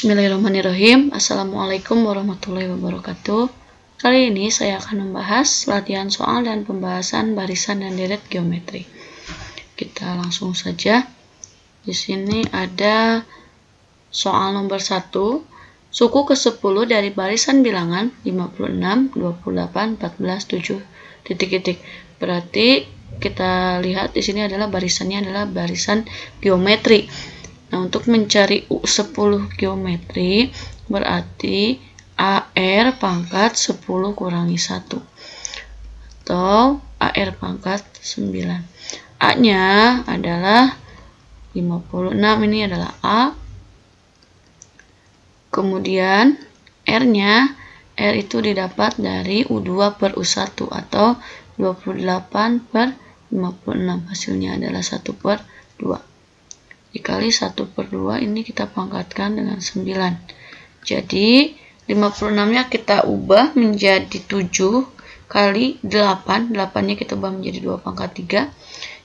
Bismillahirrahmanirrahim. Assalamualaikum warahmatullahi wabarakatuh. Kali ini saya akan membahas latihan soal dan pembahasan barisan dan deret geometri. Kita langsung saja. Di sini ada soal nomor 1. Suku ke-10 dari barisan bilangan 56, 28, 14, 7, titik-titik. Berarti kita lihat di sini adalah barisannya adalah barisan geometri. Nah, untuk mencari U10 geometri berarti AR pangkat 10 kurangi 1 atau AR pangkat 9. A-nya adalah 56, ini adalah A. Kemudian R-nya, R itu didapat dari U2 per U1 atau 28 per 56. Hasilnya adalah 1 per 2. Dikali 1 per 2 ini kita pangkatkan dengan 9. Jadi 56-nya kita ubah menjadi 7 kali 8. 8-nya kita ubah menjadi 2 pangkat 3.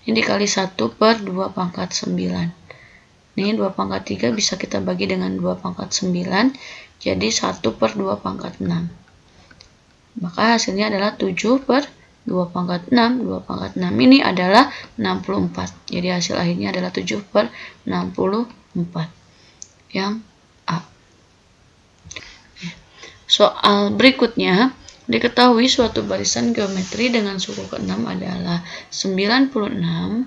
Ini dikali 1 per 2 pangkat 9. Ini 2 pangkat 3 bisa kita bagi dengan 2 pangkat 9. Jadi 1 per 2 pangkat 6. Maka hasilnya adalah 7 per 2 pangkat 6, 2 pangkat 6 ini adalah 64. Jadi hasil akhirnya adalah 7 per 64. Yang A. Soal berikutnya, diketahui suatu barisan geometri dengan suku ke-6 adalah 96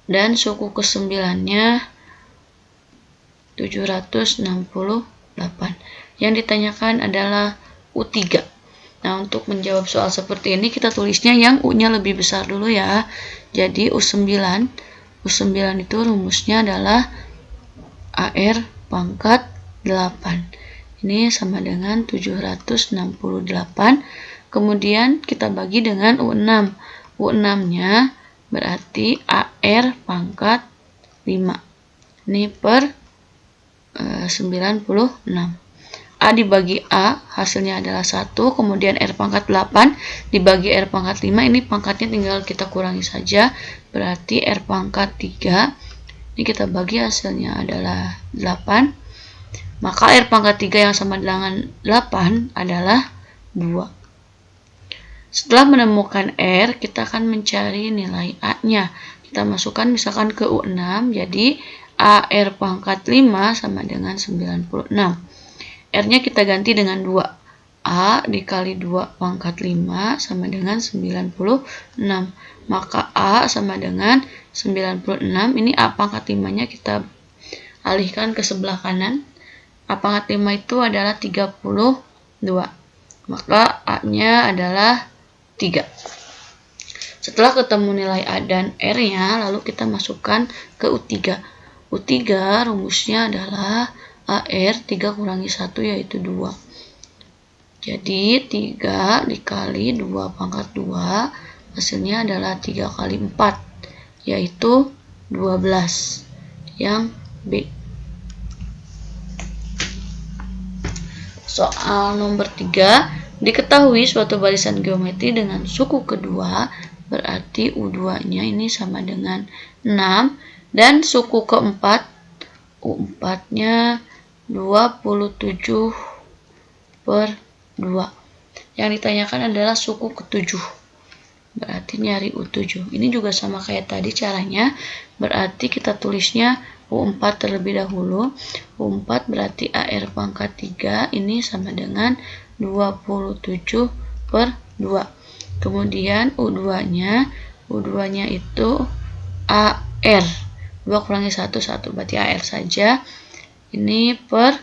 dan suku ke-9-nya 768. Yang ditanyakan adalah U3. Nah, untuk menjawab soal seperti ini kita tulisnya yang U-nya lebih besar dulu ya. Jadi U9 itu rumusnya adalah AR pangkat 8. Ini sama dengan 768. Kemudian kita bagi dengan U6. U6-nya berarti AR pangkat 5. Ini per 96. A dibagi A, hasilnya adalah 1, kemudian R pangkat 8 dibagi R pangkat 5, ini pangkatnya tinggal kita kurangi saja, berarti R pangkat 3, ini kita bagi hasilnya adalah 8, maka R pangkat 3 yang sama dengan 8 adalah 2. Setelah menemukan R, kita akan mencari nilai A-nya. Kita masukkan misalkan ke U6, jadi AR pangkat 5 sama dengan 96. R-nya kita ganti dengan 2. A dikali 2 pangkat 5 sama dengan 96. Maka A sama dengan 96. Ini A pangkat 5-nya kita alihkan ke sebelah kanan. A pangkat 5 itu adalah 32. Maka A-nya adalah 3. Setelah ketemu nilai A dan R-nya, lalu kita masukkan ke U3. U3 rumusnya adalah AR 3 kurangi 1 yaitu 2. Jadi 3 dikali 2 pangkat 2 hasilnya adalah 3 kali 4 yaitu 12. Yang B. Soal nomor 3. Diketahui suatu barisan geometri dengan suku kedua berarti U2-nya ini sama dengan 6 dan suku keempat U4-nya 27 per 2. Yang ditanyakan adalah suku ke-7. Berarti nyari U7. Ini juga sama kayak tadi caranya. Berarti kita tulisnya U4 terlebih dahulu. U4 berarti AR pangkat 3. Ini sama dengan 27 per 2. Kemudian U2-nya. U2-nya itu AR. 2 kurangi 1, 1. Berarti AR saja. Ini per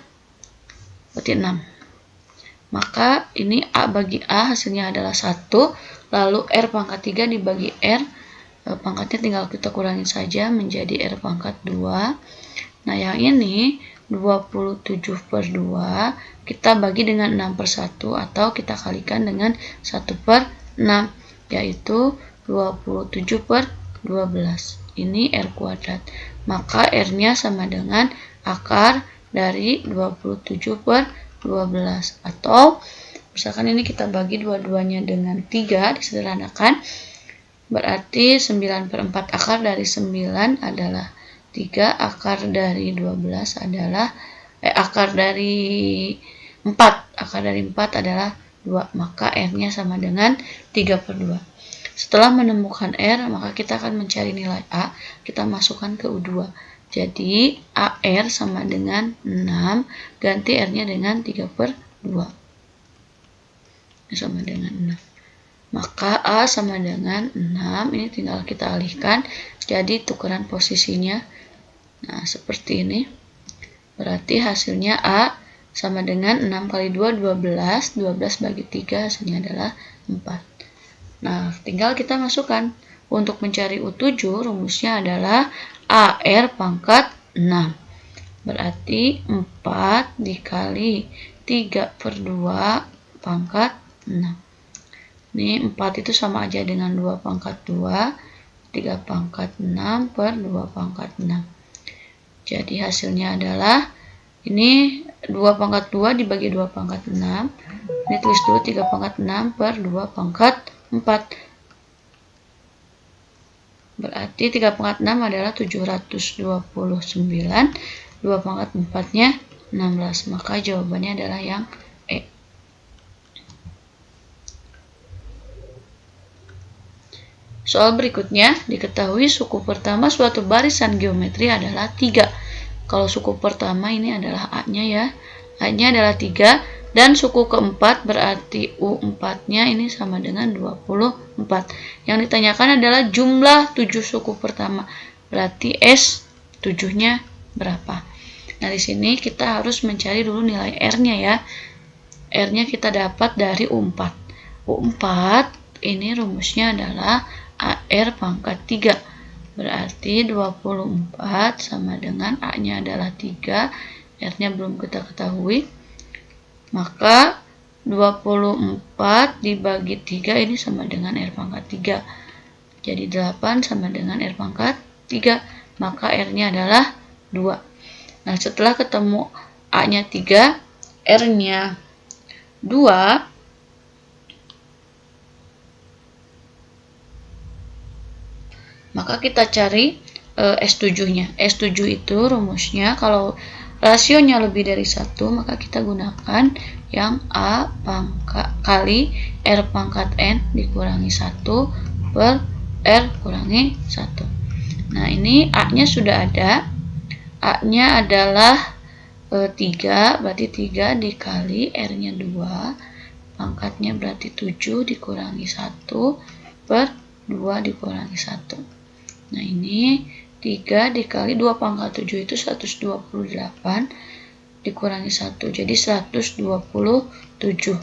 berarti 6. Maka ini A bagi A hasilnya adalah 1. Lalu R pangkat 3 dibagi R. Pangkatnya tinggal kita kurangi saja menjadi R pangkat 2. Nah, yang ini 27 per 2. Kita bagi dengan 6 per 1 atau kita kalikan dengan 1 per 6. Yaitu 27 per 12. Ini R kuadrat. Maka R-nya sama dengan akar dari 27 per 12. Atau misalkan ini kita bagi dua-duanya dengan 3, disederhanakan. Berarti 9 per 4 akar dari 9 adalah 3 akar dari 12 adalah akar dari 4 adalah 2, maka R-nya sama dengan 3/2. Setelah menemukan R, maka kita akan mencari nilai A, kita masukkan ke U2. Jadi AR sama dengan 6, ganti R-nya dengan 3/2. Sama dengan 6. Maka A sama dengan 6, ini tinggal kita alihkan, jadi tukeran posisinya. Nah, seperti ini. Berarti hasilnya A sama dengan 6 kali 2, 12. 12 bagi 3, hasilnya adalah 4. Nah, tinggal kita masukkan. Untuk mencari U7, rumusnya adalah AR pangkat 6. Berarti 4 dikali 3/2 pangkat 6. Ini 4 itu sama aja dengan 2 pangkat 2. 3 pangkat 6 per 2 pangkat 6. Jadi hasilnya adalah ini 2 pangkat 2 dibagi 2 pangkat 6. Ini tulis dulu 3 pangkat 6 per 2 pangkat 4. Berarti 3 pangkat 6 adalah 729. 2 pangkat 4-nya 16. Maka jawabannya adalah yang E. Soal berikutnya, diketahui suku pertama suatu barisan geometri adalah 3. Kalau suku pertama ini adalah A-nya ya. A-nya adalah 3. Dan suku keempat berarti U4-nya ini sama dengan 24. Yang ditanyakan adalah jumlah 7 suku pertama. Berarti S7-nya berapa? Nah, di sini kita harus mencari dulu nilai R-nya ya. R-nya kita dapat dari U4. U4 ini rumusnya adalah AR pangkat 3. Berarti 24 sama dengan A-nya adalah 3. R-nya belum kita ketahui. Maka 24 dibagi 3 ini sama dengan R pangkat 3. Jadi 8 sama dengan R pangkat 3. Maka R-nya adalah 2. Nah, setelah ketemu A-nya 3, R-nya 2, maka kita cari S7-nya. S7 itu rumusnya kalau rasionya lebih dari 1, maka kita gunakan yang A pangkat kali R pangkat N dikurangi 1 per R kurangi 1. Nah, ini A-nya sudah ada. A-nya adalah 3, berarti 3 dikali R-nya 2. Pangkatnya berarti 7 dikurangi 1 per 2 dikurangi 1. Nah, ini 3 dikali 2 pangkat 7 itu 128 dikurangi 1. Jadi 127.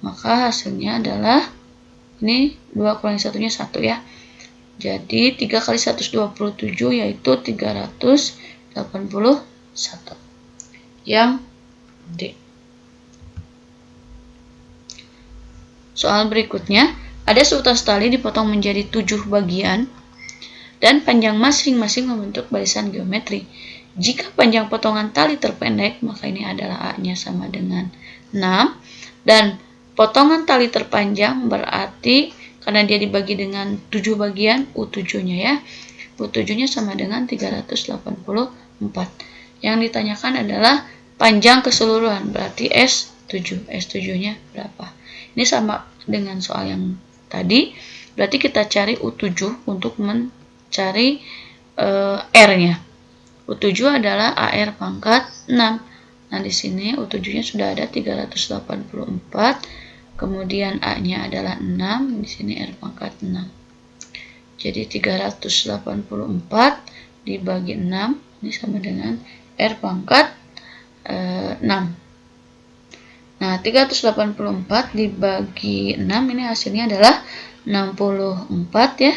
Maka hasilnya adalah ini 2 kurangi 1-nya 1 ya. Jadi 3 kali 127 yaitu 381. Yang D. Soal berikutnya, ada seutas tali dipotong menjadi 7 bagian dan panjang masing-masing membentuk barisan geometri. Jika panjang potongan tali terpendek, maka ini adalah A-nya sama dengan 6. Dan potongan tali terpanjang berarti karena dia dibagi dengan 7 bagian, U7-nya ya. U7-nya sama dengan 384. Yang ditanyakan adalah panjang keseluruhan, berarti S7. S7-nya berapa? Ini sama dengan soal yang tadi, berarti kita cari U7 untuk mencari R-nya. U7 adalah AR pangkat 6. Nah, di sini U7-nya sudah ada 384. Kemudian A-nya adalah 6. Di sini R pangkat 6. Jadi 384 dibagi 6. Ini sama dengan R pangkat 6. Nah, 384 dibagi 6. Ini hasilnya adalah 64 ya.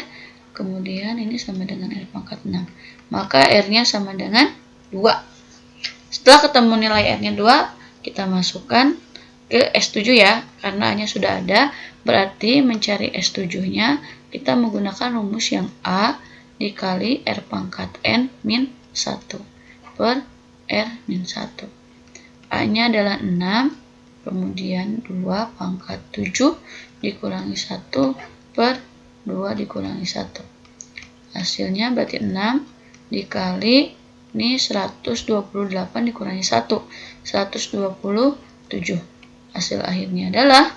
Kemudian ini sama dengan R pangkat 6. Maka R-nya sama dengan 2. Setelah ketemu nilai R-nya 2, kita masukkan ke S7 ya. Karena A-nya sudah ada, berarti mencari S7-nya kita menggunakan rumus yang A dikali R pangkat N min 1 per R min 1. A-nya adalah 6, kemudian 2 pangkat 7 dikurangi 1 per 2 dikurangi 1. Hasilnya berarti 6 dikali ini 128 dikurangi 1, 127. Hasil akhirnya adalah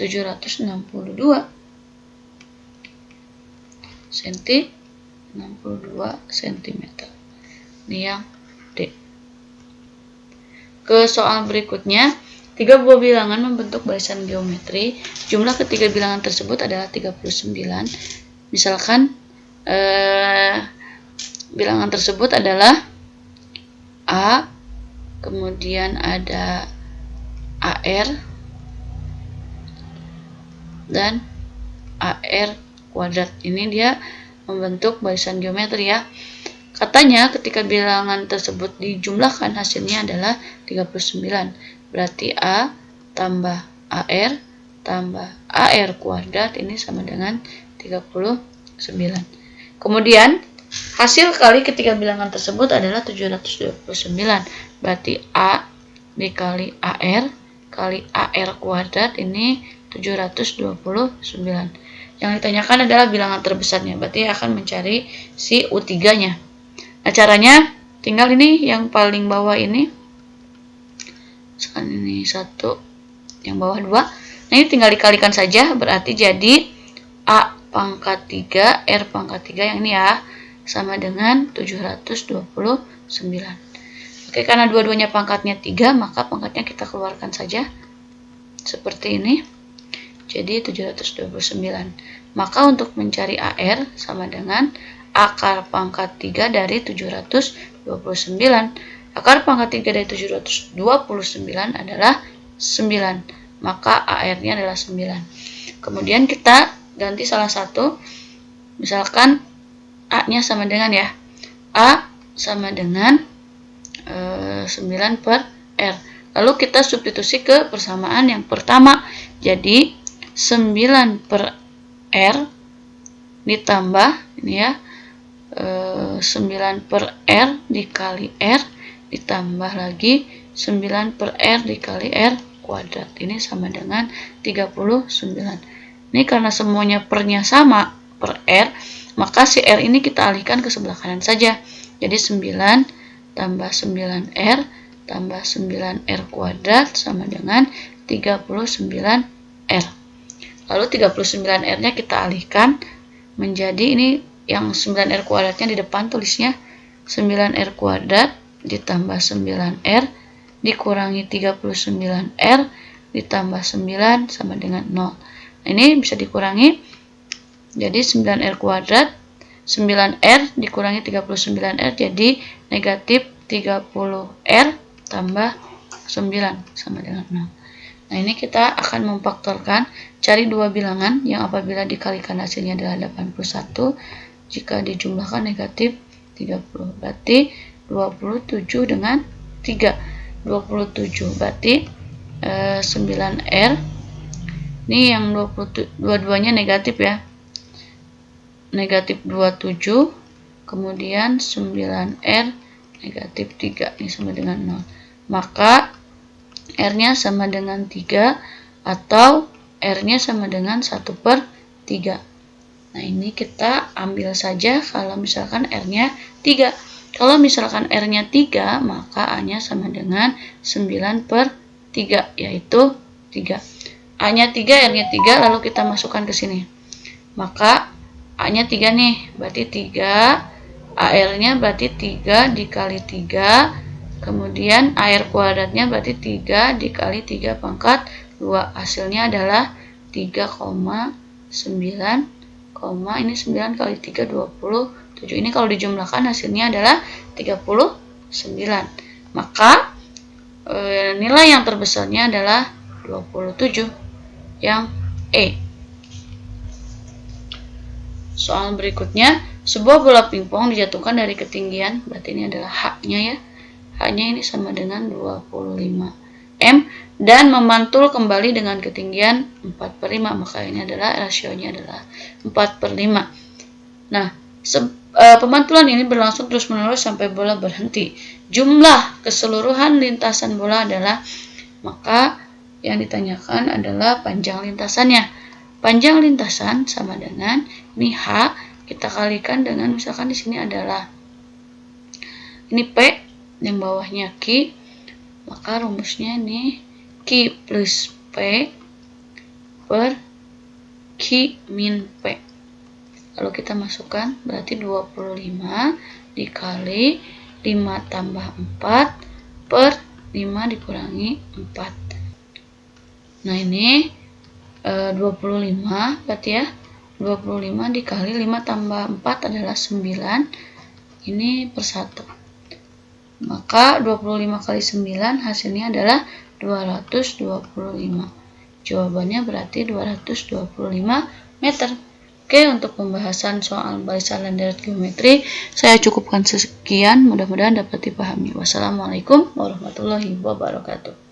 762 cm. Ini yang D. Ke soal berikutnya, 3 buah bilangan membentuk barisan geometri. Jumlah ketiga bilangan tersebut adalah 39. Misalkan bilangan tersebut adalah A, kemudian ada AR dan AR kuadrat. Ini dia membentuk barisan geometri ya. Katanya ketika bilangan tersebut dijumlahkan hasilnya adalah 39. Berarti A tambah AR tambah AR kuadrat ini sama dengan 39. Kemudian hasil kali ketiga bilangan tersebut adalah 729. Berarti A dikali AR kali AR kuadrat ini 729. Yang ditanyakan adalah bilangan terbesarnya. Berarti akan mencari si U3-nya. Nah, caranya tinggal ini yang paling bawah ini. Misalkan ini 1, yang bawah 2. Nah, ini tinggal dikalikan saja. Berarti jadi A pangkat 3, R pangkat 3 yang ini ya, sama dengan 729. Oke, karena dua-duanya pangkatnya 3, maka pangkatnya kita keluarkan saja. Seperti ini. Jadi 729. Maka untuk mencari AR sama dengan akar pangkat 3 dari 729. Akar pangkat 3 dari 729 adalah 9. Maka AR-nya adalah 9. Kemudian kita ganti salah satu. Misalkan A-nya sama dengan ya. A sama dengan 9 per R. Lalu kita substitusi ke persamaan yang pertama. Jadi 9 per R ditambah ini ya 9 per R dikali R ditambah lagi 9 per R dikali R kuadrat. Ini sama dengan 39. Ini karena semuanya pernya sama per R, maka si R ini kita alihkan ke sebelah kanan saja. Jadi 9 tambah 9R tambah 9R kuadrat sama dengan 39R. Lalu 39R-nya kita alihkan menjadi ini yang 9R kuadratnya di depan, tulisnya 9R kuadrat ditambah 9R dikurangi 39R ditambah 9 sama dengan 0. Nah, ini bisa dikurangi. Jadi 9R kuadrat 9R dikurangi 39R jadi negatif 30R tambah 9 sama dengan 0. Nah, ini kita akan memfaktorkan, cari dua bilangan yang apabila dikalikan hasilnya adalah 81, jika dijumlahkan negatif 30. Berarti 27 dengan 3. 27 berarti 9R. Ini yang 22-nya negatif ya. Negatif 27, kemudian 9R negatif 3, ini sama dengan 0. Maka R-nya sama dengan 3 atau R-nya sama dengan 1 per 3. Nah, ini kita ambil saja kalau misalkan R-nya 3. Kalau misalkan R-nya 3, maka A-nya sama dengan 9 per 3, yaitu 3. A-nya 3, R-nya 3, lalu kita masukkan ke sini. Maka A-nya 3 nih, berarti 3. AR-nya berarti 3 dikali 3. Kemudian AR kuadratnya berarti 3 dikali 3 pangkat 2. Hasilnya adalah 3,9, ini 9 kali 3, 27. Ini kalau dijumlahkan hasilnya adalah 39. Maka nilai yang terbesarnya adalah 27, yang E. Soal berikutnya, sebuah bola pingpong dijatuhkan dari ketinggian, berarti ini adalah H-nya ya. H-nya ini sama dengan 25 M dan memantul kembali dengan ketinggian 4/5, maka ini adalah rasionya adalah 4/5. Nah, pemantulan ini berlangsung terus-menerus sampai bola berhenti. Jumlah keseluruhan lintasan bola adalah, maka yang ditanyakan adalah panjang lintasannya. Panjang lintasan sama dengan ini H, kita kalikan dengan misalkan di sini adalah ini P, yang bawahnya Q, maka rumusnya ini Q plus P per Q min P. Lalu kita masukkan, berarti 25 dikali 5 tambah 4 per 5 dikurangi 4. Nah ini 25 berarti ya, 25 dikali 5 tambah 4 adalah 9. Ini per 1. Maka 25 kali 9 hasilnya adalah 225. Jawabannya berarti 225 meter. Oke, untuk pembahasan soal barisan dan deret geometri saya cukupkan sekian, mudah-mudahan dapat dipahami. Wassalamualaikum warahmatullahi wabarakatuh.